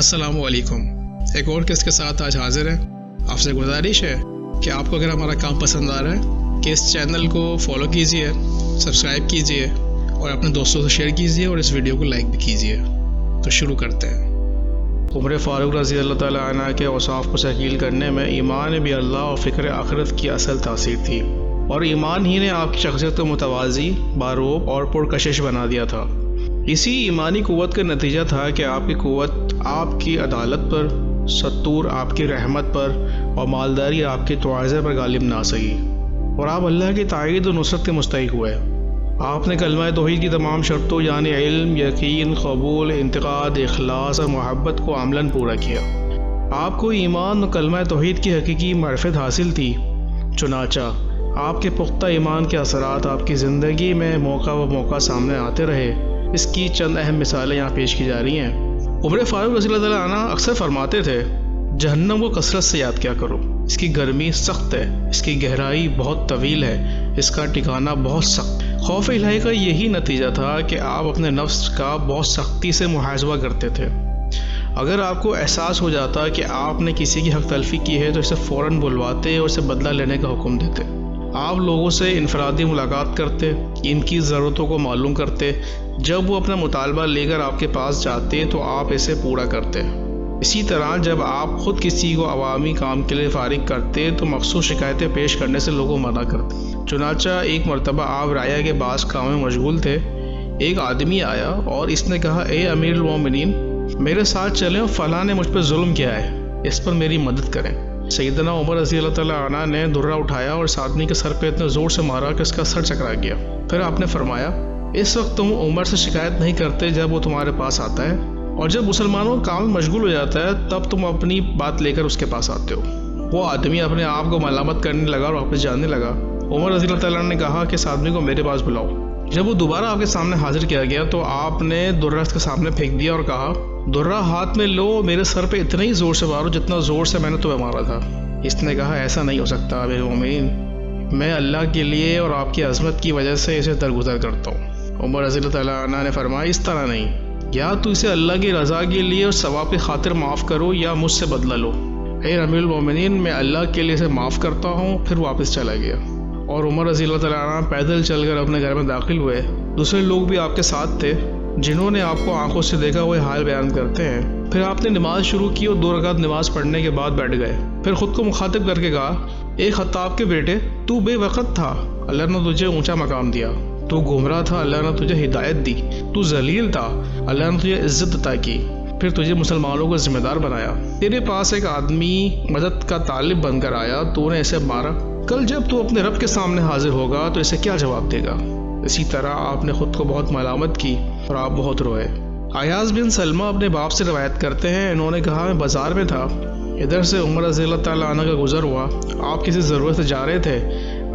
अस्सलामु अलैकुम। एक और किस्त के साथ आज हाजिर हैं। आपसे गुजारिश है कि आपको अगर हमारा काम पसंद आ रहा है कि इस चैनल को फॉलो कीजिए, सब्सक्राइब कीजिए और अपने दोस्तों से शेयर कीजिए और इस वीडियो को लाइक भी कीजिए। तो शुरू करते हैं। उमर फ़ारूक रज़ी अल्लाह ताला अन्हु के औसाफ को तहकील करने में ईमान भी अल्लाह और फ़िक्र आखिरत की असल तासीर थी, और ईमान ही ने आपकी शख्सियत को मुतवाज़ी, बारूब और पुरकशिश बना दिया था। इसी ईमानी क़ुव्वत का नतीजा था कि आपकी क़ुव्वत आपकी अदालत पर, सत्तूर आपकी रहमत पर और मालदारी आपके तवाज़े पर गालिब ना सकी, और आप अल्लाह की ताईद और नुसरत के मुस्तहिक़ हुए। आपने कलमा तौहीद की तमाम शर्तों यानी इल्म, यकीन, कबूल, इंतिक़ाद, इखलास और मोहब्बत को अमलन पूरा किया। आपको ईमान और कलमा तौहीद की हकीकी मारिफत हासिल थी। चुनाचा आपके पुख्ता ईमान के असरात आपकी ज़िंदगी में मौका सामने आते रहे। इसकी चंद अहम मिसालें यहाँ पेश की जा रही हैं। उमर फ़ारूक रज़ी अल्लाह ताला अन्हु अक्सर फरमाते थे, जहन्नम को कसरत से याद किया करो। इसकी गर्मी सख्त है, इसकी गहराई बहुत तवील है, इसका ठिकाना बहुत सख्त। खौफ इलाही का यही नतीजा था कि आप अपने नफ्स का बहुत सख्ती से मुहासबा करते थे। अगर आपको एहसास हो जाता कि आपने किसी की हक तलफी की है तो इसे फ़ौरन बुलवाते और इसे बदला लेने का हुक्म देते। आप लोगों से इनफरादी मुलाकात करते, इनकी ज़रूरतों को मालूम करते। जब वो अपना मुतालबा लेकर आपके पास जाते तो आप इसे पूरा करते। इसी तरह जब आप ख़ुद किसी को अवामी काम के लिए फ़ारिग करते तो मखसूस शिकायतें पेश करने से लोगों मना करते। चुनाचा एक मरतबा आप राया के बास काम में मशगूल थे। एक आदमी आया और इसने कहा, ए अमीरुल मोमिनीन, मेरे साथ चलें और फ़लाँ ने मुझ पर जुल्म किया है, इस पर मेरी मदद करें। सैयदना उमर रज़ी अल्लाह ताला अन्हु ने दुर्रा उठाया और इस आदमी के सर पे इतने ज़ोर से मारा कि उसका सर चकरा गया। फिर आपने फरमाया, इस वक्त तुम उमर से शिकायत नहीं करते जब वो तुम्हारे पास आता है, और जब मुसलमानों का काम में मशगूल हो जाता है तब तुम अपनी बात लेकर उसके पास आते हो। वो आदमी अपने आप को मलामत करने लगा और वापस जाने लगा। उमर रज़ी अल्लाह ताला ने कहा कि इस आदमी को मेरे पास बुलाओ। जब वो दोबारा आपके सामने हाजिर किया गया तो आपने दुर्रा के सामने फेंक दिया और कहा, दुर्रा हाथ में लो, मेरे सर पे इतना ही ज़ोर से मारो जितना ज़ोर से मैंने तुम्हें मारा था। इसने कहा, ऐसा नहीं हो सकता अमीरुल मोमिनीन, मैं अल्लाह के लिए और आपकी अज़मत की वजह से इसे दरगुजर करता हूँ। उमर रज़ी अल्लाह ताला अन्हु ने फरमाया, इस तरह नहीं, या तो इसे अल्लाह की रज़ा के लिए और सवाब की खातिर माफ़ करो या मुझसे बदला लो। ए अमीरुल मोमिनीन, मैं अल्लाह के लिए इसे माफ़ करता हूँ। फिर वापस चला गया और उमर रज़ी अल्लाह ताला अन्हु पैदल चलकर अपने घर में दाखिल हुए। दूसरे लोग भी आपके साथ थे जिन्होंने आपको आंखों से देखा हुए हाल बयान करते हैं। फिर आपने नमाज शुरू की और 2 रकात नमाज पढ़ने के बाद बैठ गए। फिर ख़ुद को मुखातिब करके कहा, ए खत्ताब के बेटे, तू बेवक़्त था, अल्लाह ने तुझे ऊंचा मकाम दिया। तू गुमराह था, अल्लाह ने तुझे हिदायत दी। तू जलील था, अल्लाह ने तुझे इज्जत अता की। फिर तुझे मुसलमानों को ज़िम्मेदार बनाया। तेरे पास एक आदमी मदद का तालिब बनकर आया, तूने इसे मारा। कल जब तू अपने रब के सामने हाजिर होगा तो इसे क्या जवाब देगा? इसी तरह आपने ख़ुद को बहुत मलामत की और आप बहुत रोए। अयाज़ बिन सलमा अपने बाप से रवायत करते हैं, इन्होंने कहा, मैं बाज़ार में था, इधर से उमर रज़ी अल्लाह ताला अन्हु का गुज़र हुआ। आप किसी ज़रूरत से जा रहे थे,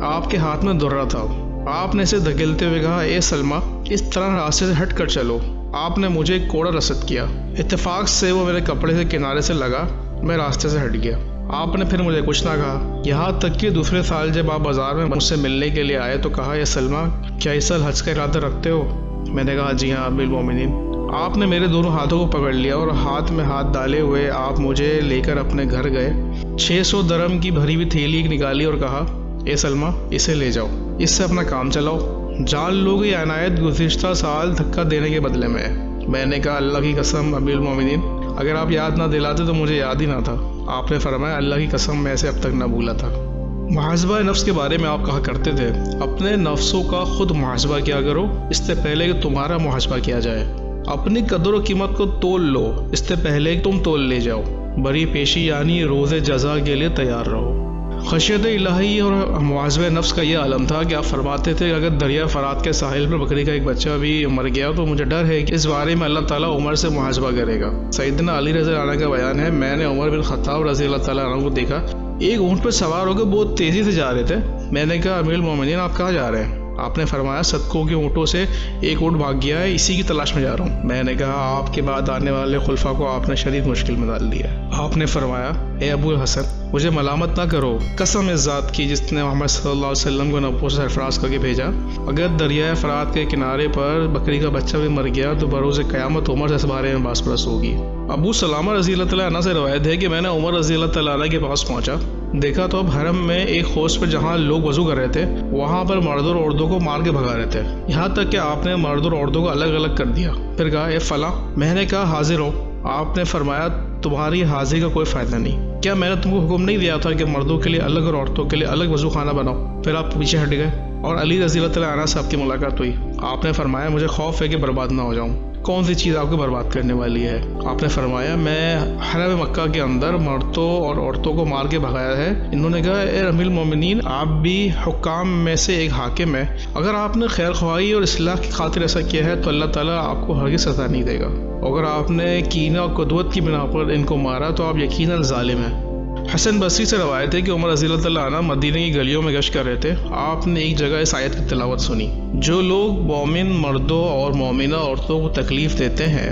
आपके हाथ में दुर्रा था। आपने इसे धकेलते हुए कहा, ए सलमा, इस तरह रास्ते से हट कर चलो। आपने मुझे एक कोड़ा रसद किया। इत्तेफाक से वो मेरे कपड़े के किनारे से लगा, मैं रास्ते से हट गया। आपने फिर मुझे कुछ ना कहा, यहाँ तक कि दूसरे साल जब आप बाज़ार में मुझसे मिलने के लिए आए तो कहा, ए सलमा, क्या इस साल हज का इरादा रखते हो? मैंने कहा, जी हाँ अमीरुल मोमिनीन। आपने मेरे दोनों हाथों को पकड़ लिया और हाथ में हाथ डाले हुए आप मुझे लेकर अपने घर गए। 600 दरम की भरी हुई थैली निकाली और कहा, ए सलमा, इसे ले जाओ, इससे अपना काम चलाओ। जान लो कि अनायत गुज़िश्ता साल धक्का देने के बदले में है। मैंने कहा, अल्लाह की कसम अमीरुल मोमिनीन, अगर आप याद ना दिलाते तो मुझे याद ही ना था। आपने फरमाया, अल्लाह की कसम, मैं इसे अब तक ना भूला था। मुहासबा नफ्स के बारे में आप कहा करते थे, अपने नफ्सों का खुद मुहासबा किया करो इससे पहले कि तुम्हारा मुहासबा किया जाए। अपनी कदर और कीमत को तोल लो इससे पहले कि तुम तोल ले जाओ। बरी पेशी यानी रोज़े जज़ा के लिए तैयार रहो। खशियत इलाही और मुआज़बे नफ्स का ये आलम था कि आप फरमाते थे, अगर दरिया फ़रात के साहिल पर बकरी का एक बच्चा भी मर गया तो मुझे डर है कि इस बारे में अल्लाह ताला उमर से मुहासबा करेगा। सैयदना अली रज़ी अल्लाह का बयान है, मैंने उमर बिन खत्ताब रज़ी अल्लाह ताला अन्हु को देखा, एक ऊँट पर सवार होकर बहुत तेज़ी से जा रहे थे। मैंने कहा, अमीरुल मोमिनीन, आप कहाँ जा रहे हैं? آپ نے فرمایا صدقوں کے اونٹوں سے ایک اونٹ بھاگ گیا ہے، اسی کی تلاش میں جا رہا ہوں۔ میں نے کہا آپ کے بعد آنے والے خلفاء کو آپ نے شدید مشکل میں ڈال دیا ہے۔ آپ نے فرمایا اے ابو الحسن مجھے ملامت نہ کرو، قسم اس ذات کی جس نے محمد صلی اللہ علیہ وسلم کو نبوت سے سرفراز کر کے بھیجا، اگر دریائے فرات کے کنارے پر بکری کا بچہ بھی مر گیا تو بروز قیامت عمر سے اس بارے میں باس پرس ہوگی۔ ابو سلامہ رضی اللہ تعالیٰ عنہ سے روایت ہے کہ میں نے عمر رضی اللہ تعالیٰ عنہ کے پاس پہنچا، دیکھا تو اب حرم میں ایک حوض پر جہاں لوگ وضو کر رہے تھے وہاں پر مرد اور عورتوں کو مار کے بھگا رہے تھے، یہاں تک کہ آپ نے مرد اور عورتوں کو الگ الگ کر دیا۔ پھر کہا اے فلاں، میں نے کہا حاضر ہوں۔ آپ نے فرمایا تمہاری حاضری کا کوئی فائدہ نہیں، کیا میں نے تم کو حکم نہیں دیا تھا کہ مردوں کے لیے الگ اور عورتوں کے لیے الگ وضو خانہ بناؤ؟ پھر آپ پیچھے ہٹ گئے اور علی رضی اللہ تعالیٰ عنہ سے آپ کی ملاقات ہوئی۔ آپ نے فرمایا مجھے خوف ہے کہ برباد نہ ہو جاؤں، کون سی چیز آپ کو برباد کرنے والی ہے؟ آپ نے فرمایا میں حرم مکہ کے اندر مردوں اور عورتوں کو مار کے بھگایا ہے۔ انہوں نے کہا اے امیر المومنین، آپ بھی حکام میں سے ایک حاکم ہے، اگر آپ نے خیر خواہی اور اصلاح کی خاطر ایسا کیا ہے تو اللہ تعالیٰ آپ کو ہرگز سزا نہیں دے گا، اگر آپ نے کینہ اور قدوت کی بنا پر ان کو مارا تو آپ یقیناً ظالم ہیں۔ حسن بصری سے روایت ہے کہ عمر رضی اللہ تعالیٰ عنہ مدینہ کی گلیوں میں گشت کر رہے تھے، آپ نے ایک جگہ اس آیت کی تلاوت سنی، جو لوگ مومن مردوں اور مومنہ عورتوں کو تکلیف دیتے ہیں،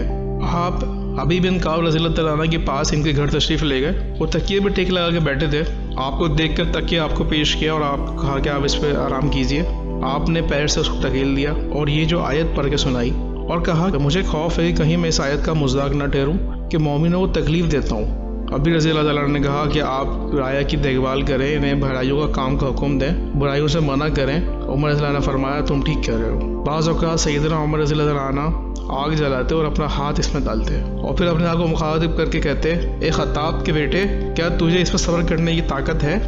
آپ حبیب بن کعب رضی اللہ تعالیٰ عنہ کے پاس ان کے گھر تشریف لے گئے، وہ تکیے پہ ٹیک لگا کے بیٹھے تھے، آپ کو دیکھ کر تکیے آپ کو پیش کیا اور آپ کہا کہ آپ اس پہ آرام کیجئے، آپ نے پیر سے اس کو ٹکیل دیا اور یہ جو آیت پڑھ کے سنائی اور کہا کہ مجھے خوف ہے کہ کہیں میں اس آیت کا مذاق نہ ٹھہروں کہ مومنوں کو تکلیف دیتا ہوں۔ ابی رضی اللہ تعالیٰ نے کہا کہ آپ رعایا کی دیکھ بھال کریں، انہیں بھلائیوں کا کام کا حکم دیں، برائیوں سے منع کریں۔ عمر رضی اللہ عنہ نے فرمایا تم ٹھیک کہہ رہے ہو۔ بعض اوقات سیدنا عمر رضی اللہ عنہ آگ جلاتے اور اپنا ہاتھ اس میں ڈالتے اور پھر اپنے آپ کو مخاطب کر کے کہتے اے خطاب کے بیٹے، کیا تجھے اس پر صبر کرنے کی طاقت ہے؟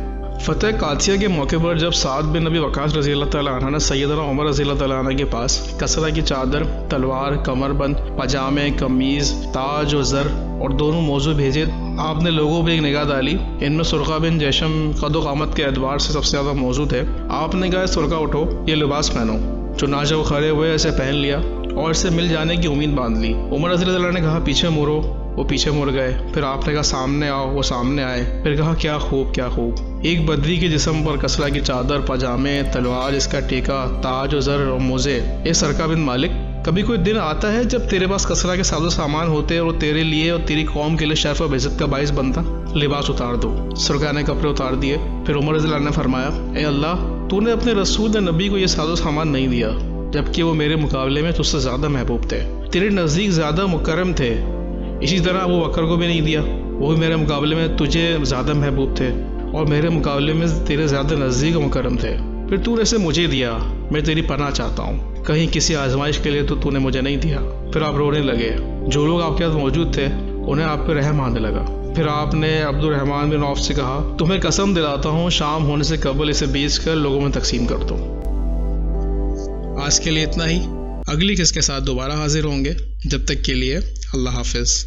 فتح قادسیہ کے موقع پر جب سعد بن نبی وقاص رضی اللہ تعالیٰ عنہ نے سیدنا عمر رضی اللہ تعالیٰ عنہ کے پاس کسرہ کی چادر، تلوار، کمر بند، پاجامے، قمیض، تاج و زر اور دونوں موضوع بھیجے، آپ نے لوگوں پہ ایک نگاہ ڈالی، ان میں سرقہ بن جیشم قد و قامت کے اعتبار سے سب سے زیادہ موجود ہے۔ آپ نے کہا سرقہ اٹھو، یہ لباس پہنو، چنانچہ وہ کھڑے ہوئے اسے پہن لیا اور اس سے مل جانے کی امید باندھ لی۔ عمر رضی اللہ عنہ نے کہا پیچھے مڑو، وہ پیچھے مڑ گئے، پھر آپ نے کہا سامنے آؤ، وہ سامنے آئے، پھر کہا کیا خوب کیا خوب۔ ایک بدری کے جسم پر کسرہ کی چادر، پاجامے، تلوار، اس کا ٹیکا، تاج و زر اور موزے۔ اے سرقہ بن مالک، کبھی کوئی دن آتا ہے جب تیرے پاس کسرہ کے ساز و سامان ہوتے اور وہ تیرے لیے اور تیری قوم کے لیے شرف و عزت کا باعث بنتا؟ لباس اتار دو۔ سرقہ نے کپڑے اتار دیے۔ پھر عمر رضی اللہ عنہ نے فرمایا اے اللہ، تو نے اپنے رسول نبی کو یہ ساز و سامان نہیں دیا، جبکہ وہ میرے مقابلے میں تجھ سے زیادہ محبوب تھے، تیرے نزدیک زیادہ مکرم تھے۔ اسی طرح ابو بکر کو بھی نہیں دیا، وہ بھی میرے مقابلے میں تجھے زیادہ محبوب تھے اور میرے مقابلے میں تیرے زیادہ نزدیک و مکرم تھے، پھر تو نے اسے مجھے دیا، میں تیری پناہ چاہتا ہوں، کہیں کسی آزمائش کے لیے تو نے مجھے نہیں دیا۔ پھر آپ رونے لگے، جو لوگ آپ کے ساتھ موجود تھے انہیں آپ پہ رحم آنے لگا۔ پھر آپ نے عبد الرحمن بن عوف سے کہا تمہیں قسم دلاتا ہوں شام ہونے سے قبل اسے بیچ کر لوگوں میں تقسیم کر دو۔ آج کے لیے اتنا ہی، اگلی قسط کے ساتھ دوبارہ حاضر ہوں گے، جب تک کے لیے اللہ حافظ۔